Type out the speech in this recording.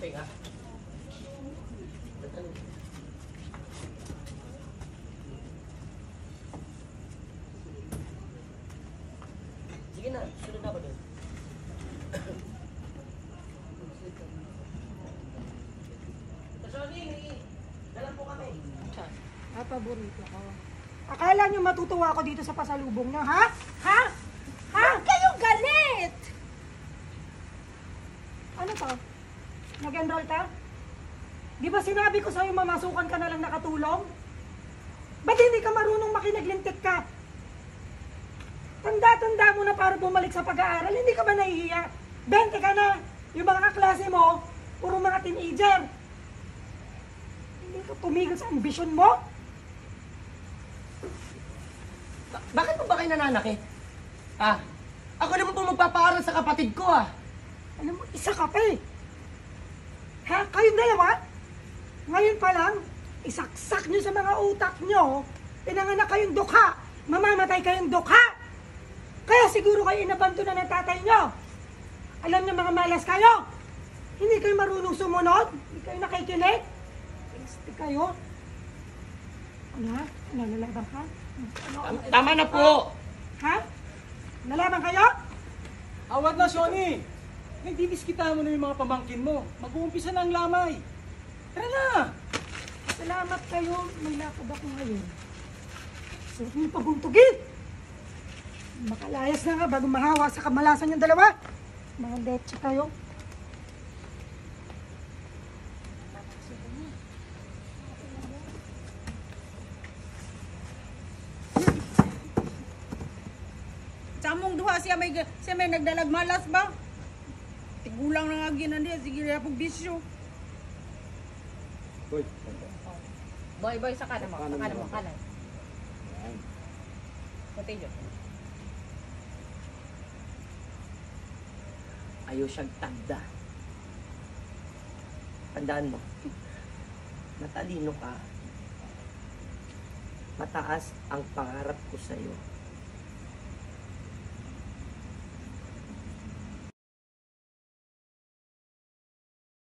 Sige nga. Sige na, sunod na ako doon. Sorry, dalan po kami. Paborito ko. Akala nyo matutuwa ako dito sa pasalubong nyo, ha? Ha? Ha? Huwag kayong galit! Ano to? Nag-enroll ka? Di ba sinabi ko sa'yo mamasukan ka na lang nakatulong? Ba't hindi ka marunong makinaglintik ka? Tanda-tanda mo na para bumalik sa pag-aaral, hindi ka ba nahihiya? 20 ka na! Yung mga kaklase mo, puro mga teenager. Hindi ka tumigil sa ambisyon mo? Bakit mo ba kayo nananakit? Ah, ako naman po magpapaaral sa kapatid ko ah. Alam mo, isa ka pa eh. Ha? Kayong dalawa? Ngayon pa lang, isaksak nyo sa mga utak nyo, pinanganak kayong dukha, mamamatay kayong dukha. Kaya siguro kayo inabanto na ng tatay nyo. Alam nyo mga malas kayo. Hindi kayo marunong sumunod, hindi kayo nakikinig. Piste kayo. Ano ha? Ano, lalaban ka? Tama na po! Ha? Nalaban kayo? Awad na, Shoni! Nagdidiskita mo na yung mga pamangkin mo. Mag-uumpisa na ang lamay. Tara na! Salamat kayo. May lakad ako ngayon. Sarap nyo paguntugin! Makalayas na nga bago mahawa sa kamalasan yung dalawa. Mga leche kayo. Samong duha siya may nagdalag malas ba? Tigulang na nga ginan diya, sige rin pong bisyo. Boy, sa kanan mo, kanan. Continue. Ayaw siyang tanda. Tandaan mo. Matalino ka. Mataas ang pangarap ko sa'yo.